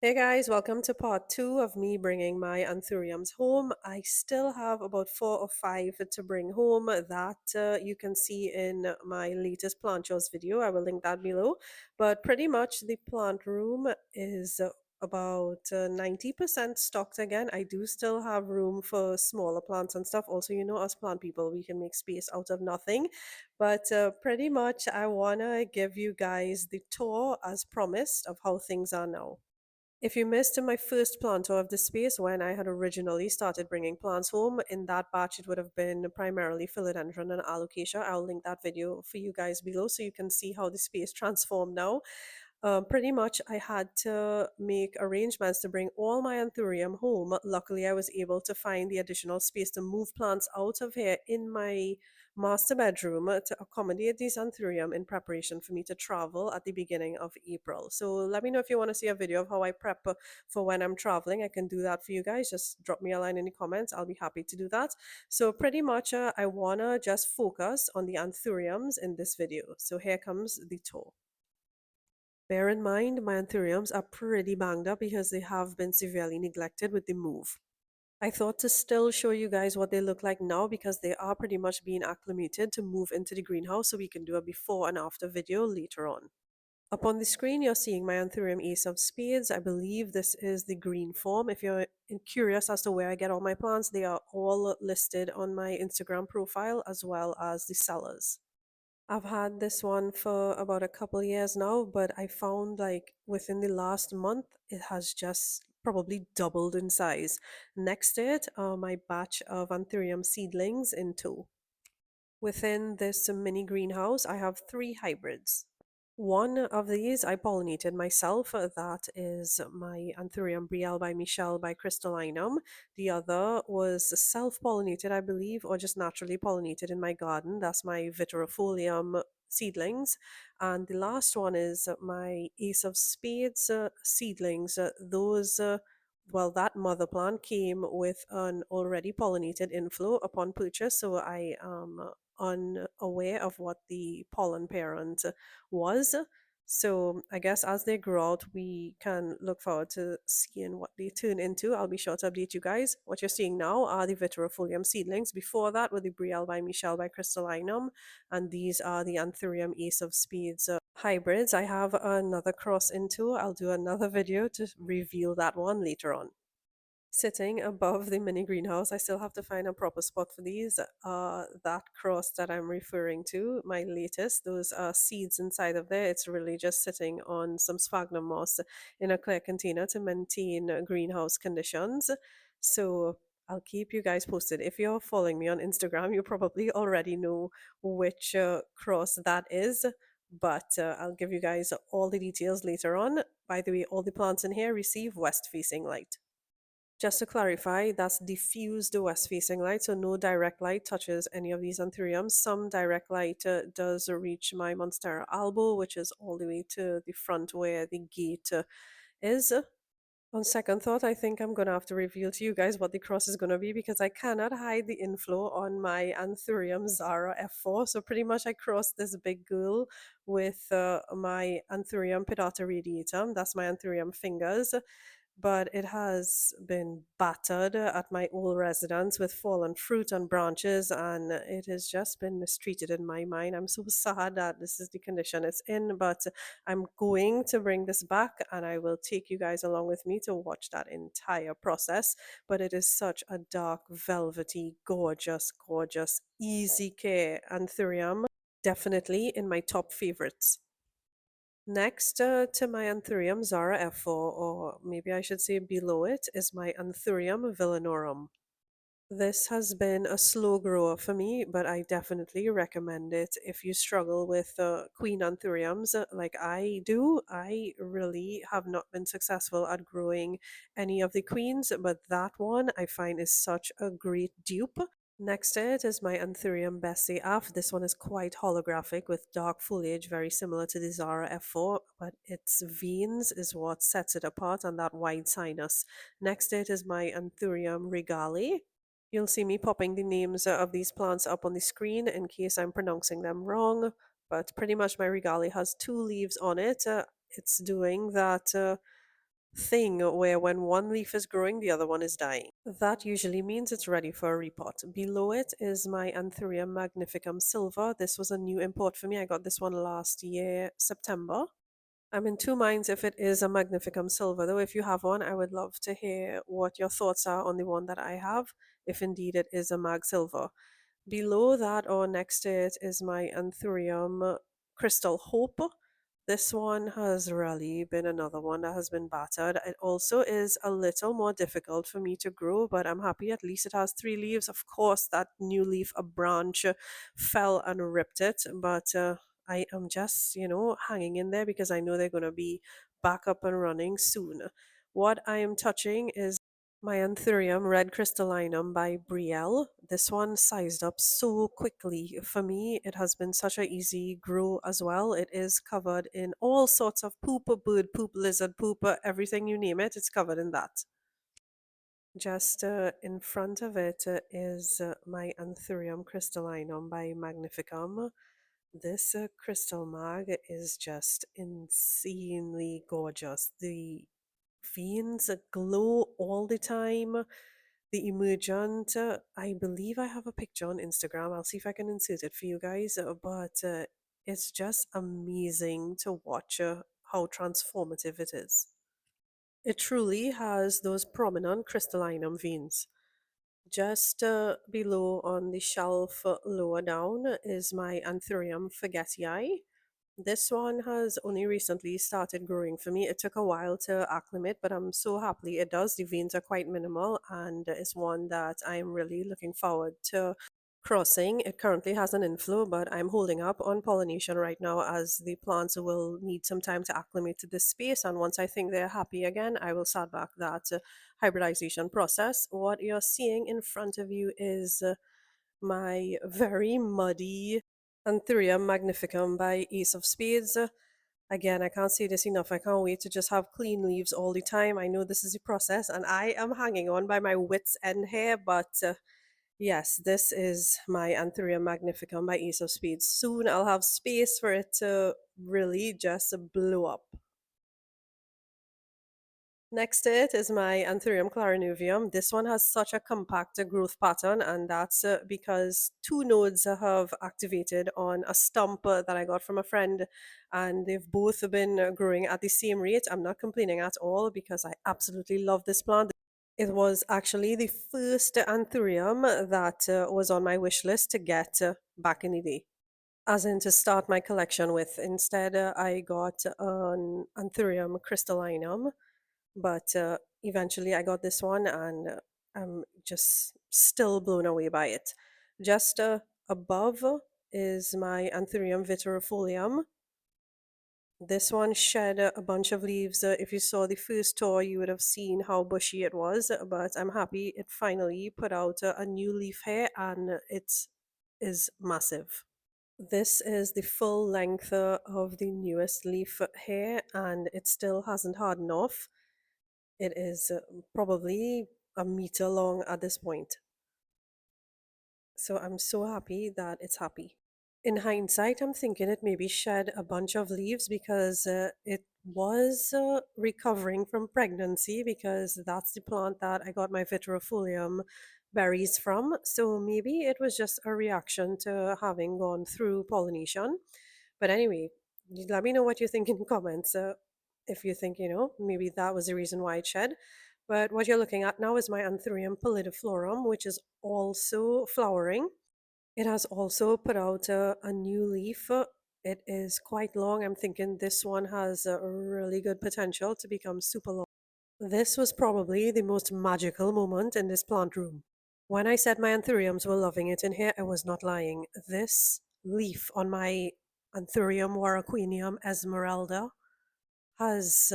Hey guys, welcome to part two of me bringing my anthuriums home. I still have about four or five to bring home that you can see in my latest plant shows video. I will link that below. But pretty much the plant room is about 90% stocked again. I do still have room for smaller plants and stuff. Also, us plant people, we can make space out of nothing. But pretty much, I want to give you guys the tour as promised of how things are now. If you missed my first plant tour of the space when I had originally started bringing plants home, in that batch it would have been primarily philodendron and alocasia. I'll link that video for you guys below so you can see how the space transformed now. Pretty much, I had to make arrangements to bring all my anthurium home. Luckily, I was able to find the additional space to move plants out of here in my master bedroom to accommodate these anthurium in preparation for me to travel at the beginning of April. So let me know if you want to see a video of how I prep for when I'm traveling. I can do that for you guys. Just drop me a line in the comments. I'll be happy to do that. So pretty much, I want to just focus on the anthuriums in this video. So here comes the tour. Bear in mind, my anthuriums are pretty banged up because they have been severely neglected with the move. I thought to still show you guys what they look like now because they are pretty much being acclimated to move into the greenhouse so we can do a before and after video later on. Up on the screen, you're seeing my Anthurium Ace of Spades. I believe this is the green form. If you're curious as to where I get all my plants, they are all listed on my Instagram profile as well as the sellers. I've had this one for about a couple years now, but I found like within the last month, it has just probably doubled in size. Next to it are my batch of Anthurium seedlings in two. Within this mini greenhouse, I have three hybrids. One of these I pollinated myself. That is my Anthurium Brielle by Michelle by Crystallinum. The other was self pollinated, I believe, or just naturally pollinated in my garden. That's my Vitrifolium seedlings. And the last one is my Ace of Spades seedlings. Well, that mother plant came with an already pollinated inflow upon purchase, so I am unaware of what the pollen parent was. So I guess as they grow out, we can look forward to seeing what they turn into. I'll be sure to update you guys. What you're seeing now are the Vitrifolium seedlings. Before that were the Brielle by Michelle by Crystallinum, and these are the Anthurium Ace of Spades hybrids. I have another cross into. I'll do another video to reveal that one later on. Sitting above the mini greenhouse, I still have to find a proper spot for these. That cross that I'm referring to, my latest, those seeds inside of there, it's really just sitting on some sphagnum moss in a clear container to maintain greenhouse conditions. So I'll keep you guys posted. If you're following me on Instagram, you probably already know which cross that is. But I'll give you guys all the details later on. By the way, all the plants in here receive west facing light. Just to clarify, that's diffused west facing light, so no direct light touches any of these anthuriums. Some direct light does reach my Monstera albo, which is all the way to the front where the gate is. On second thought, I think I'm going to have to reveal to you guys what the cross is going to be because I cannot hide the inflow on my Anthurium Zara F4. So pretty much I crossed this big girl with my Anthurium pedata radiatum. That's my Anthurium fingers, but it has been battered at my old residence with fallen fruit and branches, and it has just been mistreated in my mind. I'm so sad that this is the condition it's in, but I'm going to bring this back and I will take you guys along with me to watch that entire process. But it is such a dark, velvety, gorgeous, gorgeous, easy care anthurium. Definitely in my top favorites. Next to my Anthurium Zara F4, or maybe I should say below it, is my Anthurium villanorum. This has been a slow grower for me, but I definitely recommend it if you struggle with queen anthuriums like I do. I really have not been successful at growing any of the queens, but that one I find is such a great dupe. Next to it is my Anthurium Bessie F. This one is quite holographic with dark foliage, very similar to the Zara F4, but its veins is what sets it apart and that wide sinus. Next to it is my Anthurium Regale. You'll see me popping the names of these plants up on the screen in case I'm pronouncing them wrong, but pretty much my Regale has two leaves on it. It's doing that thing where when one leaf is growing, the other one is dying. That usually means it's ready for a repot. Below it is my Anthurium magnificum silver. This was a new import for me. I got this one last year, September. I'm in two minds if it is a magnificum silver, though. If you have one, I would love to hear what your thoughts are on the one that I have, if indeed it is a mag silver. Below that or next to it is my Anthurium Crystal Hope. This one has really been another one that has been battered. It also is a little more difficult for me to grow, but I'm happy at least it has three leaves. Of course, that new leaf, a branch, fell and ripped it, but I am just, hanging in there because I know they're going to be back up and running soon. What I am touching is my Anthurium Red Crystallinum by Brielle. This one sized up so quickly. For me, it has been such a easy grow as well. It is covered in all sorts of poop, bird poop, lizard poop, everything you name it, it's covered in that. Just in front of it is my Anthurium Crystallinum by Magnificum. This crystal mag is just insanely gorgeous. The veins glow all the time. The emergent, I believe I have a picture on Instagram. I'll see if I can insert it for you guys. But it's just amazing to watch how transformative it is. It truly has those prominent crystallinum veins. Just below on the shelf lower down is my Anthurium forgetii. This one has only recently started growing for me. It took a while to acclimate, but I'm so happy it does. The veins are quite minimal and it's one that I'm really looking forward to crossing. It currently has an inflow, but I'm holding up on pollination right now as the plants will need some time to acclimate to this space. And once I think they're happy again, I will start back that hybridization process. What you're seeing in front of you is my very muddy Anthurium magnificum by Ace of Spades. Again, I can't say this enough. I can't wait to just have clean leaves all the time. I know this is a process, and I am hanging on by my wits' end here, but yes, this is my Anthurium magnificum by Ace of Spades. Soon I'll have space for it to really just blow up. Next to it is my Anthurium clarinuvium. This one has such a compact growth pattern, and that's because two nodes have activated on a stump that I got from a friend, and they've both been growing at the same rate. I'm not complaining at all because I absolutely love this plant. It was actually the first Anthurium that was on my wish list to get back in the day. As in to start my collection with. Instead, I got an Anthurium crystallinum, but eventually I got this one and I'm just still blown away by it. Just above is my Anthurium vitirifolium. This one shed a bunch of leaves. If you saw the first tour, you would have seen how bushy it was, but I'm happy it finally put out a new leaf here and it is massive. This is the full length of the newest leaf here and it still hasn't hardened off. It is probably a meter long at this point. So I'm so happy that it's happy. In hindsight, I'm thinking it maybe shed a bunch of leaves because it was recovering from pregnancy because that's the plant that I got my vitrifolium berries from. So maybe it was just a reaction to having gone through pollination. But anyway, let me know what you think in comments. If you think, maybe that was the reason why it shed. But what you're looking at now is my Anthurium pallidiflorum, which is also flowering. It has also put out a new leaf. It is quite long. I'm thinking this one has a really good potential to become super long. This was probably the most magical moment in this plant room. When I said my anthuriums were loving it in here, I was not lying. This leaf on my Anthurium warraquenium esmeralda has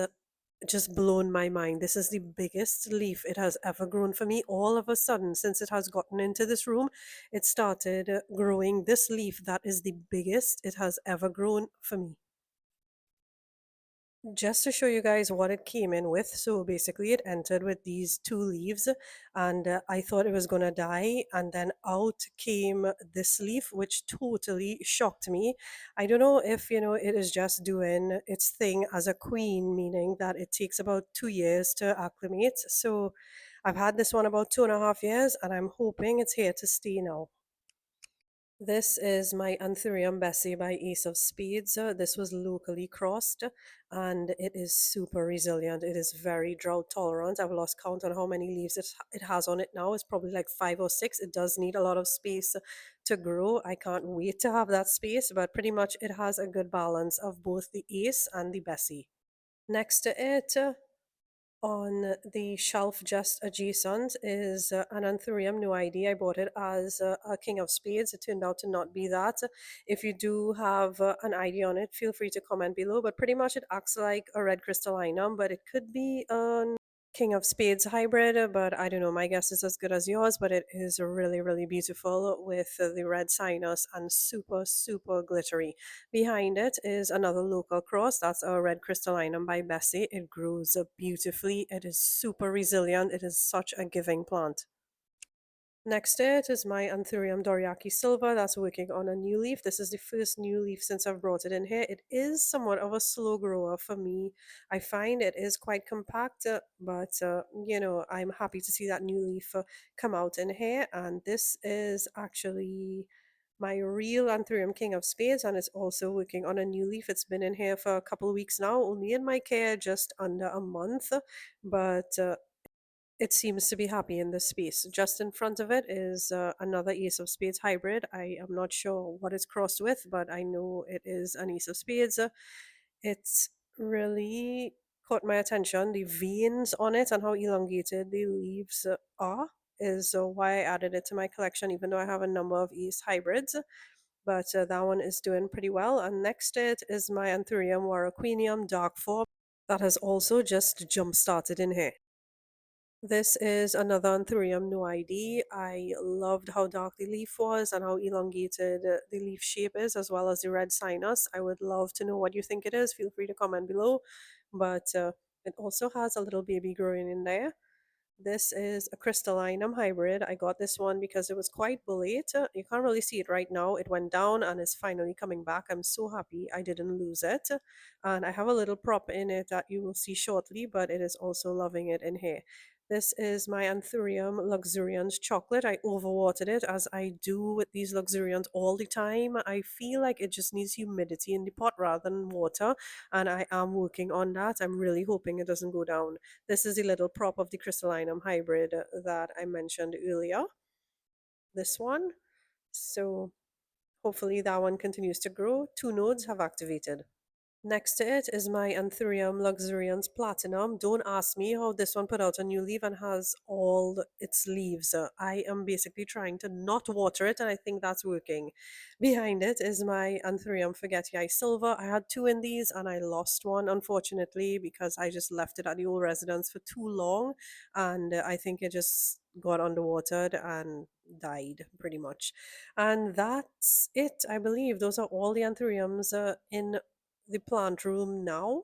just blown my mind. This is the biggest leaf it has ever grown for me. All of a sudden, since it has gotten into this room, it started growing this leaf that is the biggest it has ever grown for me. Just to show you guys what it came in with, so basically it entered with these two leaves, and I thought it was gonna die, and then out came this leaf, which totally shocked me. I don't know if it is just doing its thing as a queen, meaning that it takes about 2 years to acclimate. So I've had this one about 2.5 years, and I'm hoping it's here to stay now. This is my Anthurium Bessie by Ace of Spades. This was locally crossed and it is super resilient. It is very drought tolerant. I've lost count on how many leaves it has on it now. It's probably like 5 or 6. It does need a lot of space to grow. I can't wait to have that space, but pretty much it has a good balance of both the Ace and the Bessie. Next to it, on the shelf just adjacent is an Anthurium new ID. I bought it as a King of Spades. It turned out to not be that. If you do have an ID on it, feel free to comment below. But pretty much it acts like a red crystallinum, but it could be an King of Spades hybrid, but I don't know. My guess is as good as yours, but it is really, really beautiful with the red sinus and super, super glittery. Behind it is another local cross. That's our red crystallinum by Bessie. It grows beautifully. It is super resilient. It is such a giving plant. Next to it is my Anthurium Doriaki Silva that's working on a new leaf. This is the first new leaf since I've brought it in here. It is somewhat of a slow grower for me. I find it is quite compact, but I'm happy to see that new leaf come out in here. And this is actually my real Anthurium King of Spades, and it's also working on a new leaf. It's been in here for a couple of weeks now, only in my care just under a month, but it seems to be happy in this space. Just in front of it is another Ace of Spades hybrid. I am not sure what it's crossed with, but I know it is an Ace of Spades. It's really caught my attention. The veins on it and how elongated the leaves are is why I added it to my collection, even though I have a number of Ace hybrids. But that one is doing pretty well. And next to it is my Anthurium Warraquenium Dark Form that has also just jump started in here. This is another Anthurium new ID. I loved how dark the leaf was and how elongated the leaf shape is, as well as the red sinus. I would love to know what you think it is. Feel free to comment below. But it also has a little baby growing in there. This is a crystallinum hybrid. I got this one because it was quite bullied. You can't really see it right now. It went down and is finally coming back. I'm so happy I didn't lose it. And I have a little prop in it that you will see shortly, but it is also loving it in here. This is my Anthurium luxurians chocolate. I overwatered it as I do with these luxurians all the time. I feel like it just needs humidity in the pot rather than water, and I am working on that. I'm really hoping it doesn't go down. This is the little prop of the crystallinum hybrid that I mentioned earlier. This one. So hopefully that one continues to grow. 2 nodes have activated. Next to it is my Anthurium luxurians platinum. Don't ask me how this one put out a new leaf and has all its leaves. I am basically trying to not water it, and I think that's working. Behind it is my Anthurium forgetii silver. I had two in these, and I lost one unfortunately because I just left it at the old residence for too long, and I think it just got underwatered and died pretty much. And that's it, I believe. Those are all the anthuriums in the plant room now.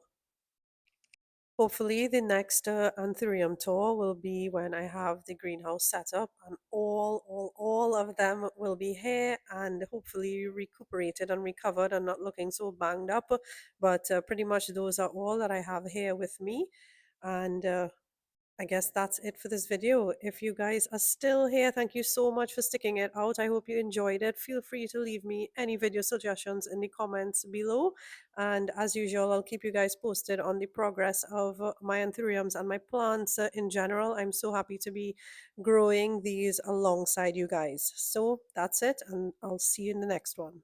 Hopefully, the next Anthurium tour will be when I have the greenhouse set up, and all of them will be here and hopefully recuperated and recovered and not looking so banged up. But pretty much those are all that I have here with me, and I guess that's it for this video. If you guys are still here, thank you so much for sticking it out. I hope you enjoyed it. Feel free to leave me any video suggestions in the comments below. And as usual, I'll keep you guys posted on the progress of my anthuriums and my plants in general. I'm so happy to be growing these alongside you guys. So that's it, and I'll see you in the next one.